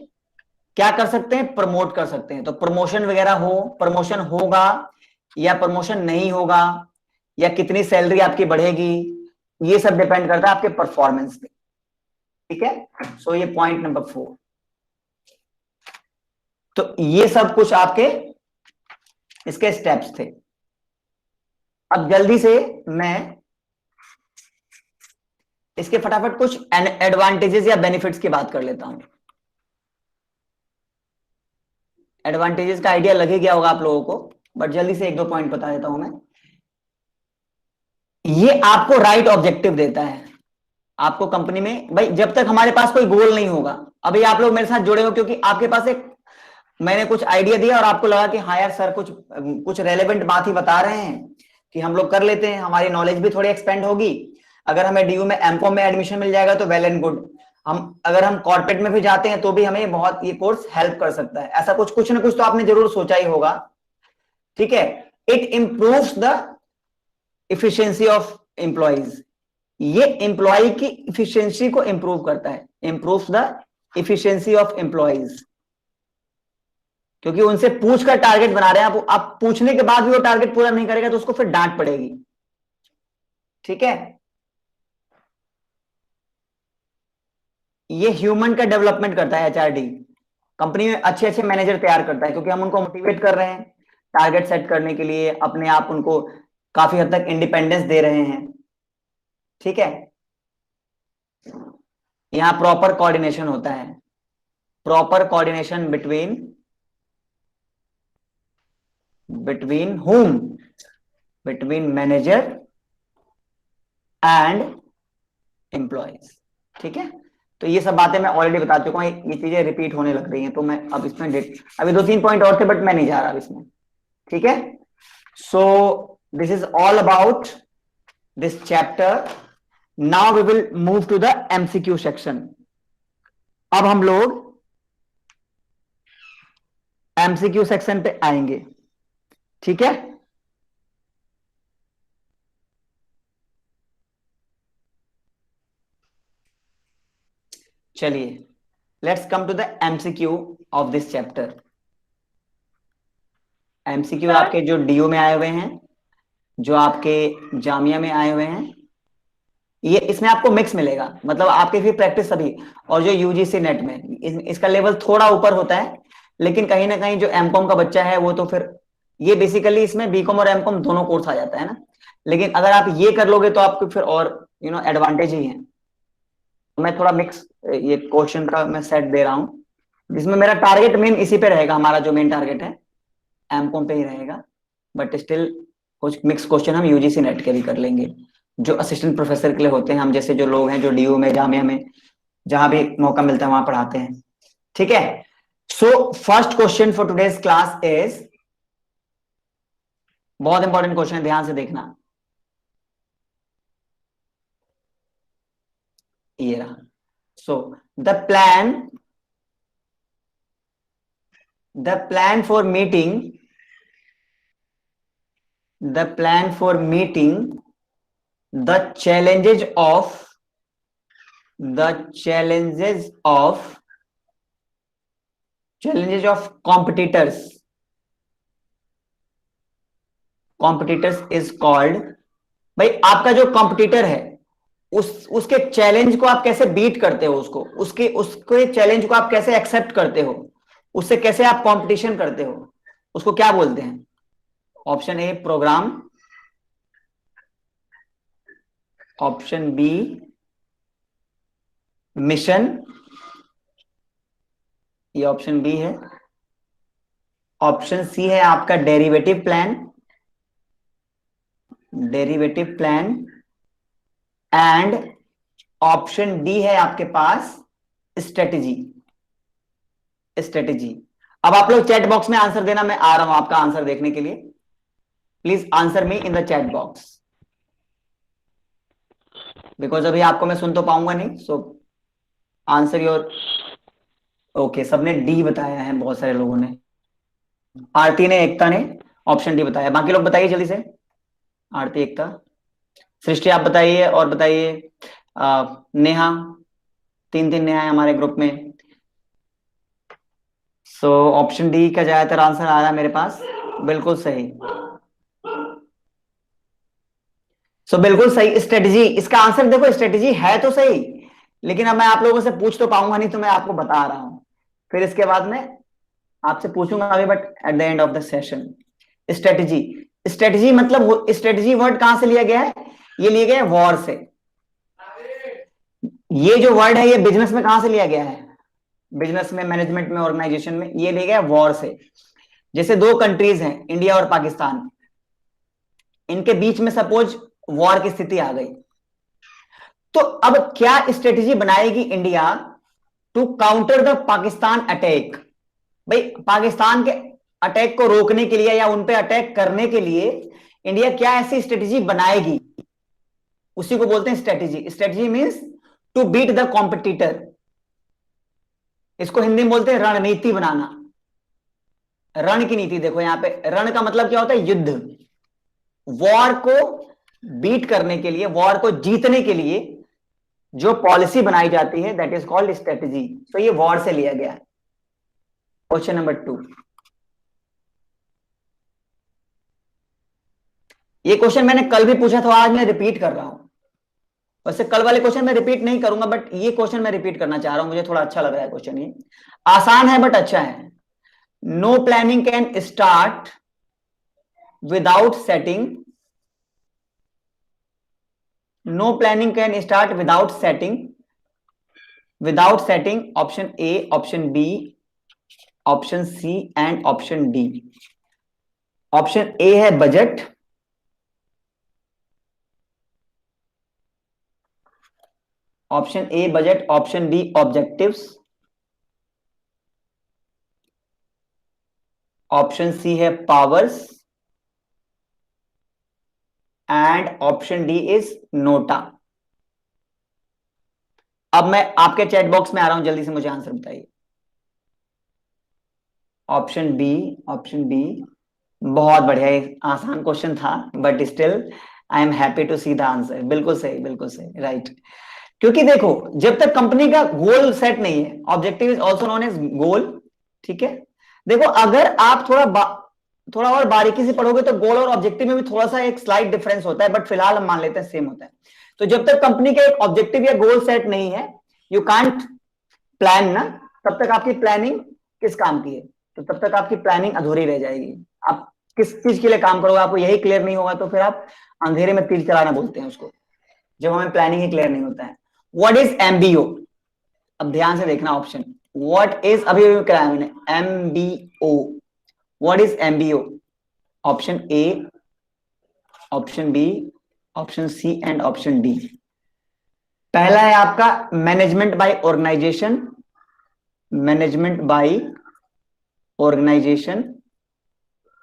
क्या कर सकते हैं, प्रमोट कर सकते हैं। तो प्रमोशन वगैरह हो, प्रमोशन होगा या प्रमोशन नहीं होगा, या कितनी सैलरी आपकी बढ़ेगी, ये सब डिपेंड करता है आपके परफॉर्मेंस पे। ठीक है, सो ये पॉइंट नंबर 4। तो ये सब कुछ आपके इसके स्टेप्स थे। अब जल्दी से मैं इसके फटाफट कुछ एडवांटेजेस या बेनिफिट्स की बात कर लेता हूं। एडवांटेजेस का आइडिया लग ही गया होगा आप लोगों को, बट जल्दी से एक दो पॉइंट बता देता हूं मैं। ये आपको राइट ऑब्जेक्टिव देता है। आपको कंपनी में, भाई जब तक हमारे पास कोई गोल नहीं होगा, अभी आप लोग मेरे साथ जुड़े हो क्योंकि आपके पास एक, मैंने कुछ आइडिया दिया और आपको लगा कि हाँ यार सर कुछ कुछ रेलेवेंट बात ही बता रहे हैं, कि हम लोग कर लेते हैं, हमारी नॉलेज भी थोड़ी एक्सपेंड होगी। अगर हमें डीयू में एमकॉम में एडमिशन मिल जाएगा तो वेल एंड गुड। हम अगर हम कॉर्पोरेट में भी जाते हैं तो भी हमें बहुत ये कोर्स हेल्प कर सकता है। ऐसा कुछ ना कुछ तो आपने जरूर सोचा ही होगा। ठीक है, it improves the efficiency of employees. ये एम्प्लॉय की इफिशियंसी को इंप्रूव करता है, improves the efficiency of employees, क्योंकि उनसे पूछ कर टारगेट बना रहे हैं आप पूछने के बाद भी वो टारगेट पूरा नहीं करेगा तो उसको फिर डांट पड़ेगी। ठीक है, ये ह्यूमन का डेवलपमेंट करता है, एचआरडी कंपनी में अच्छे अच्छे मैनेजर तैयार करता है, क्योंकि हम उनको मोटिवेट कर रहे हैं टारगेट सेट करने के लिए, अपने आप उनको काफी हद तक इंडिपेंडेंस दे रहे हैं। ठीक है, यहां प्रॉपर कोऑर्डिनेशन होता है, proper coordination between whom, between manager and employees. ठीक है, तो ये सब बातें मैं ऑलरेडी बता चुका हूं, ये चीजें रिपीट होने लग रही हैं, तो मैं अब इसमें अभी 2-3 पॉइंट और थे बट मैं नहीं जा रहा अब इसमें। ठीक है, so this is all about this chapter. Now we will move to the MCQ section. अब हम लोग एमसीक्यू सेक्शन पे आएंगे। ठीक है, चलिए let's come to the MCQ of this chapter. MCQ आपके जो डीयू में आए हुए हैं, जो आपके जामिया में आए हुए हैं, ये इसमें आपको मिक्स मिलेगा, मतलब आपके फिर प्रैक्टिस सभी, और जो यूजीसी नेट में इसका लेवल थोड़ा ऊपर होता है, लेकिन कहीं ना कहीं जो एमकॉम का बच्चा है वो तो फिर, ये बेसिकली इसमें बीकॉम और एमकॉम दोनों कोर्स आ जाता है ना, लेकिन अगर आप ये कर लोगे तो आपको फिर और एडवांटेज ही है। मैं थोड़ा मिक्स ये क्वेश्चन का मैं सेट दे रहा हूँ, जिसमें मेरा टारगेट मेन इसी पे रहेगा, हमारा जो मेन टारगेट है एमकॉम पे ही रहेगा, बट स्टिल कुछ मिक्स क्वेश्चन हम यूजीसी नेट के भी कर लेंगे, जो असिस्टेंट प्रोफेसर के लिए होते हैं, हम जैसे जो लोग हैं जो डीयू में जामिया में जहां भी मौका मिलता है वहां पढ़ाते हैं। ठीक है, so first question for today's class is, बहुत इंपॉर्टेंट क्वेश्चन है, ध्यान से देखना। ये रहा, so the plan for meeting the challenges of competitors is called, भाई आपका जो कॉम्पिटिटर है उसके चैलेंज को आप कैसे बीट करते हो, उसके चैलेंज को आप कैसे एक्सेप्ट करते हो, उससे कैसे आप कंपटीशन करते हो, उसको क्या बोलते हैं? Option A program, option B mission, ये ऑप्शन बी है। ऑप्शन सी है आपका derivative plan, derivative plan. And option D है आपके पास स्ट्रेटेजी, स्ट्रेटेजी। अब आप लोग चैट बॉक्स में आंसर देना, मैं आ रहा हूं आपका आंसर देखने के लिए। Please answer me in the chat box, because अभी आपको मैं सुन तो पाऊंगा नहीं। So answer your. ओके, सबने डी बताया है, बहुत सारे लोगों ने। आरती ने, एकता ने ऑप्शन डी बताया। बाकी लोग बताइए जल्दी से। आरती, एकता, सृष्टि आप बताइए, और बताइए नेहा। तीन तीन नेहा है हमारे ग्रुप में। सो ऑप्शन डी का ज्यादातर आंसर आ रहा है मेरे पास, बिल्कुल सही। सो बिल्कुल सही स्ट्रेटजी इसका आंसर। देखो स्ट्रेटजी है तो सही, लेकिन अब मैं आप लोगों से पूछ तो पाऊंगा नहीं, तो मैं आपको बता रहा हूं। फिर इसके बाद में आपसे पूछूंगा अभी, but at the end of the session. Strategy, strategy मतलब स्ट्रेटजी वर्ड कहां से लिया गया है? ये लिया गया है वॉर से। ये जो वर्ड है ये बिजनेस में कहां से लिया गया है? बिजनेस में, मैनेजमेंट में, ऑर्गेनाइजेशन में, ये लिया गया है वॉर से। जैसे दो कंट्रीज हैं, इंडिया और पाकिस्तान, इनके बीच में सपोज वॉर की स्थिति आ गई, तो अब क्या स्ट्रेटजी बनाएगी India to counter the Pakistan attack? भाई पाकिस्तान के अटैक को रोकने के लिए या उन पे अटैक करने के लिए इंडिया क्या ऐसी स्ट्रेटजी बनाएगी? उसी को बोलते हैं strategy. Strategy means to beat the competitor. इसको हिंदी में बोलते हैं रणनीति बनाना। रण की नीति, देखो यहां पे रण का मतलब क्या होता है? युद्ध। वॉर को बीट करने के लिए, वॉर को जीतने के लिए जो पॉलिसी बनाई जाती है, दैट इज कॉल्ड स्ट्रेटजी। तो ये वॉर से लिया गया है। क्वेश्चन नंबर 2, ये क्वेश्चन मैंने कल भी पूछा था, आज मैं रिपीट कर रहा हूं। वैसे कल वाले क्वेश्चन मैं रिपीट नहीं करूंगा, बट ये क्वेश्चन मैं रिपीट करना चाह रहा हूं, मुझे थोड़ा अच्छा लग रहा है क्वेश्चन। ये आसान है बट अच्छा है। No planning can start without setting, no planning can start without setting, without setting. Option A, option B, option C and option D. Option A है budget, option A budget, option B objectives, option C है powers, and option D is NOTA. अब मैं आपके चैट बॉक्स में आ रहा हूं, जल्दी से मुझे आंसर बताइए। ऑप्शन बी, ऑप्शन बी, बहुत बढ़िया। आसान क्वेश्चन था, but still I am happy to see the answer. बिल्कुल सही, बिल्कुल सही, राइट। क्योंकि देखो, जब तक कंपनी का गोल सेट नहीं है, objective is also known as goal, ठीक है। देखो अगर आप थोड़ा और बारीकी से पढ़ोगे तो गोल और ऑब्जेक्टिव में भी थोड़ा सा एक स्लाइट डिफरेंस होता है, बट फिलहाल हम मान लेते हैं सेम होता है। तो जब तक कंपनी का एक ऑब्जेक्टिव या गोल सेट नहीं है, यू कांट प्लान ना, तब तक आपकी प्लानिंग किस काम की है? तो तब तक आपकी प्लानिंग अधूरी रह जाएगी। आप किस चीज के लिए काम करोगे, आपको यही क्लियर नहीं होगा, तो फिर आप अंधेरे में तीर चलाना बोलते हैं उसको, जब हमें प्लानिंग ही क्लियर नहीं होता है। What is MBO? अब ध्यान से देखना ऑप्शन। व्हाट इज, अभी कराया मैंने, MBO. What is MBO? Option A, option B, option C and option D. पहला है आपका management by organization, management by organization.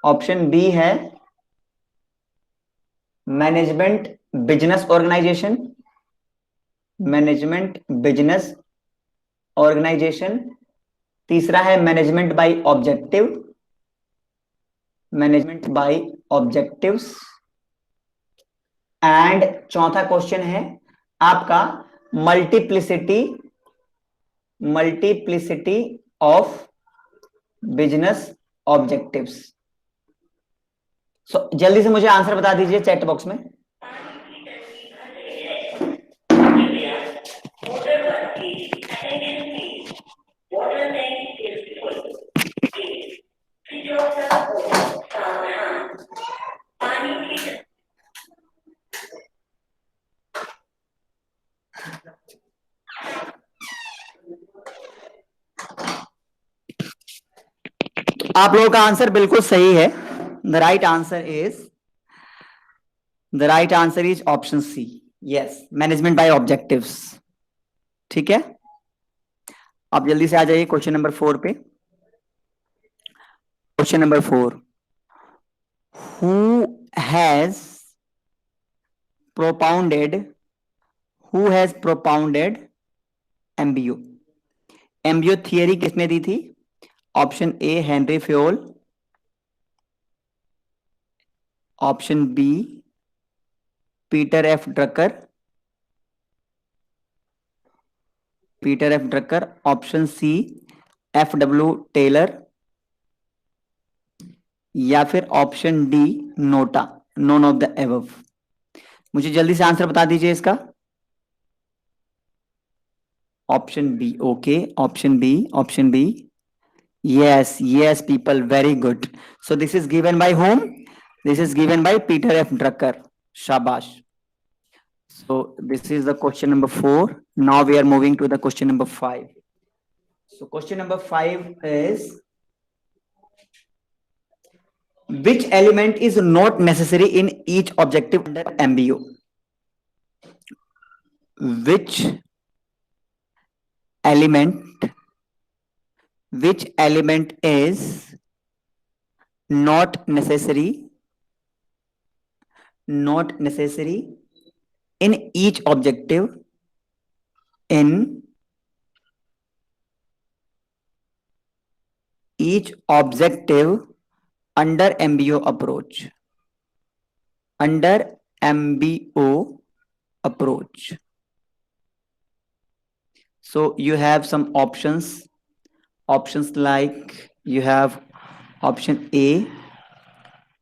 Option B है management business organization, management business organization. तीसरा है management by objective, management by objectives. And चौथा क्वेश्चन है आपका multiplicity, multiplicity of business objectives. जल्दी से मुझे आंसर बता दीजिए चैट बॉक्स में। आप लोगों का आंसर बिल्कुल सही है. The right answer is option C. Yes, management by objectives. ठीक है, आप जल्दी से आ जाइए क्वेश्चन नंबर 4 पे. Question number 4, who has propounded MBO. MBO theory किसने दी थी? Option A Henry Fayol, option B Peter F Drucker, option C F W Taylor, या फिर option D NOTA. None of the above. मुझे जल्दी से आंसर बता दीजिए इसका. Option B. Okay, option B. Yes, people, very good. So this is given by whom? This is given by Peter F. Drucker. Shabash. So this is the question number 4. Now we are moving to the question number 5. So question number 5 is, which element is not necessary in each objective under MBO? Which element is not necessary in each objective under MBO approach. So you have some options like you have option A,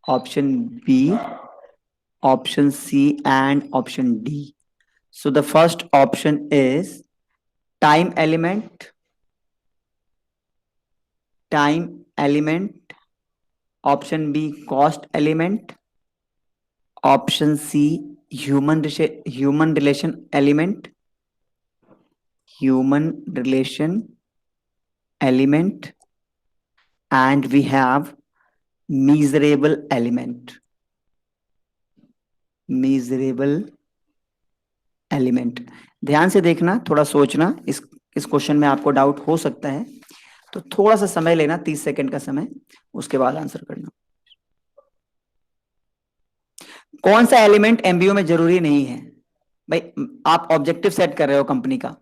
option B, option C, and option D. So the first option is time element, option B cost element, option C human relation element, and we have measurable element. ध्यान से देखना, थोड़ा सोचना. इस क्वेश्चन में आपको डाउट हो सकता है, तो थोड़ा सा समय लेना, 30 सेकंड का समय, उसके बाद आंसर करना. कौन सा एलिमेंट एमबीओ में जरूरी नहीं है? भाई आप ऑब्जेक्टिव सेट कर रहे हो कंपनी का,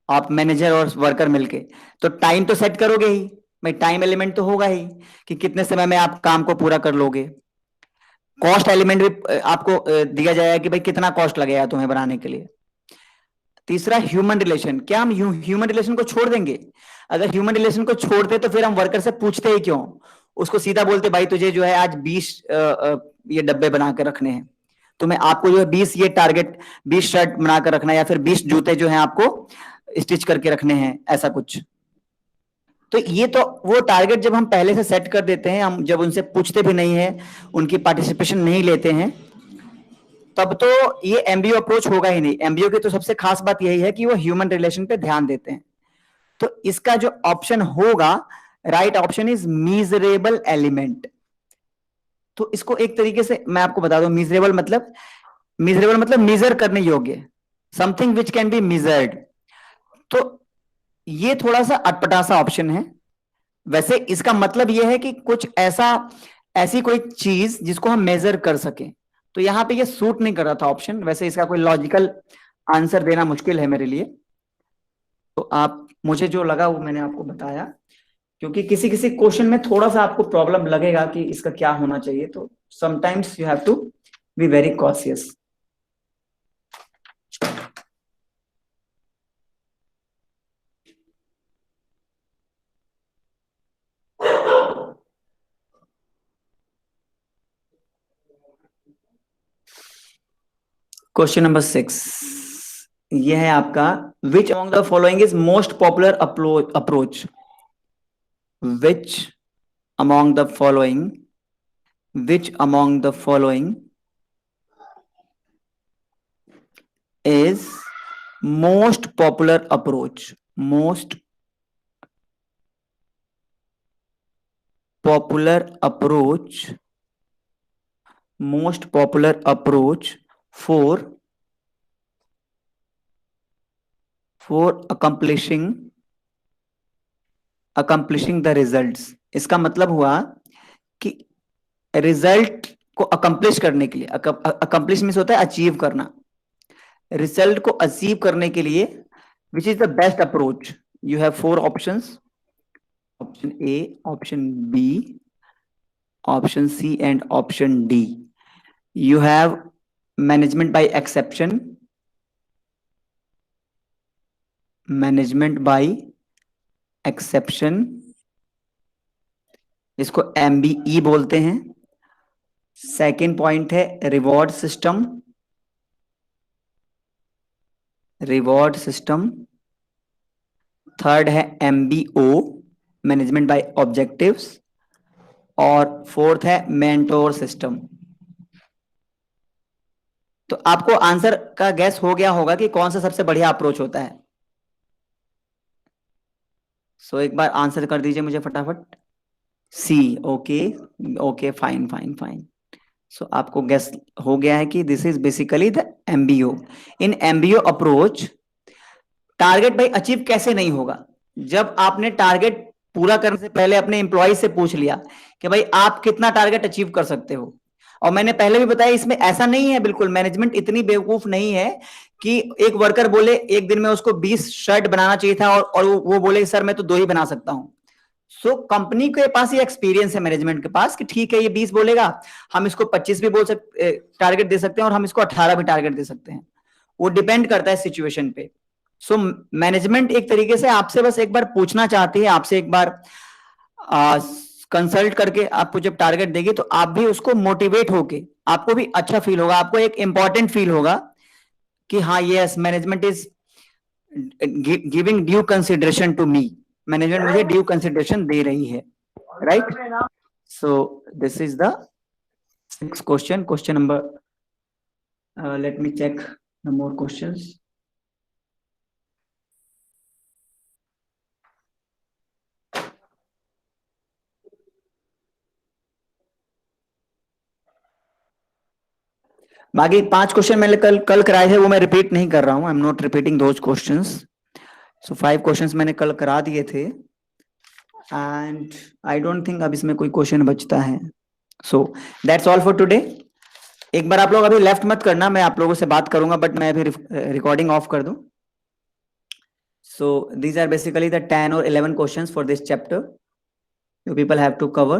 आप मैनेजर और वर्कर मिलके, तो टाइम तो सेट करोगे ही. भाई टाइम एलिमेंट तो होगा ही कि कितने समय में आप काम को पूरा कर लोगे. कॉस्ट एलिमेंट भी आपको दिया जाएगा कि भाई कितना कॉस्ट लगेगा तुम्हें बनाने के लिए. तीसरा ह्यूमन रिलेशन. क्या हम ह्यूमन रिलेशन को छोड़ देंगे? अगर ह्यूमन रिलेशन को छोड़ते तो फिर हम वर्कर से पूछते ही क्यों? उसको सीधा बोलते भाई तुझे जो है आज 20 ये डब्बे बना कर रखने हैं, तुम्हें आपको जो है 20 ये टारगेट 20 शर्ट बनाकर रखना है, या फिर 20 जूते जो है आपको स्टिच करके रखने हैं, ऐसा कुछ. तो ये तो वो टारगेट जब हम पहले से सेट कर देते हैं, हम जब उनसे पूछते भी नहीं है, उनकी पार्टिसिपेशन नहीं लेते हैं, तब तो ये एमबीओ अप्रोच होगा ही नहीं. एमबीओ की तो सबसे खास बात यही है कि वो ह्यूमन रिलेशन पे ध्यान देते हैं. तो इसका जो ऑप्शन होगा, right option is measurable element. तो इसको एक तरीके से मैं आपको बता दूं, मीजरेबल मतलब मेजर करने योग्य, something which can be measured. तो ये थोड़ा सा अटपटा सा ऑप्शन है. वैसे इसका मतलब यह है कि कुछ ऐसी कोई चीज जिसको हम मेजर कर सकें. तो यहां पे ये सूट नहीं कर रहा था ऑप्शन. वैसे इसका कोई लॉजिकल आंसर देना मुश्किल है मेरे लिए. तो आप, मुझे जो लगा वो मैंने आपको बताया, क्योंकि किसी किसी क्वेश्चन में थोड़ा सा आपको प्रॉब्लम लगेगा कि इसका क्या होना चाहिए. तो sometimes you have to be very cautious. Question number 6 ये है आपका, which among the following is most popular approach. Which among the following is most popular approach. popular approach, most popular approach for accomplishing the results। इसका मतलब हुआ कि रिजल्ट को अकम्प्लिश करने के लिए, अकम्प्लिश मीन्स होता है अचीव करना, रिजल्ट को अचीव करने के लिए which is the best approach. You have 4 options, option A, option B, option C and option D. You have management by exception, management by exception, इसको MBE बोलते हैं। सेकेंड पॉइंट है reward system, reward system. Third है MBO, मैनेजमेंट बाय ऑब्जेक्टिव्स। और फोर्थ है मेंटोर सिस्टम। तो आपको आंसर का गैस हो गया होगा कि कौन सा सबसे बढ़िया अप्रोच होता है। सो एक बार आंसर कर दीजिए मुझे फटाफट। See, okay okay, fine fine fine. So आपको गेस हो गया है कि this is basically the MBO। इन MBO अप्रोच टारगेट भाई अचीव कैसे नहीं होगा? जब आपने टारगेट पूरा करने से पहले अपने एम्प्लॉय से पूछ लिया कि भाई आप कितना टारगेट अचीव कर सकते हो। और मैंने पहले भी बताया इसमें ऐसा नहीं है, बिल्कुल मैनेजमेंट इतनी बेवकूफ नहीं है कि एक वर्कर बोले एक दिन में उसको 20 शर्ट बनाना चाहिए था और वो बोले सर मैं तो 2 ही बना सकता हूं। सो कंपनी के पास ये एक्सपीरियंस है मैनेजमेंट के पास कि ठीक है ये 20 बोलेगा, हम इसको 25 भी बोल सकते, टारगेट दे सकते हैं, और हम इसको 18 भी टारगेट दे सकते हैं। वो डिपेंड करता है सिचुएशन पे। सो मैनेजमेंट एक तरीके से आपसे बस एक बार पूछना चाहती है, आपसे एक बार कंसल्ट करके आपको जब टारगेट देगी तो आप भी उसको मोटिवेट होके, आपको भी अच्छा फील होगा, आपको एक इंपॉर्टेंट फील होगा कि हाँ yes management is giving due consideration to me, management मुझे ड्यू कंसिडरेशन दे रही है, right. So this is the 6th question, question number, let me check the more questions. बाकी 5 क्वेश्चन मैंने कल कराए थे, वो मैं रिपीट नहीं कर रहा हूं, I am not repeating those questions. So 5 questions मैंने कल करा दिए थे एंड आई डोंट थिंक अब इसमें कोई क्वेश्चन बचता है। So that's all for today. एक बार आप लोग अभी लेफ्ट मत करना, मैं आप लोगों से बात करूंगा बट मैं अभी रिकॉर्डिंग ऑफ कर दूं। So these are basically the 10 or 11 questions for this chapter you people have to cover.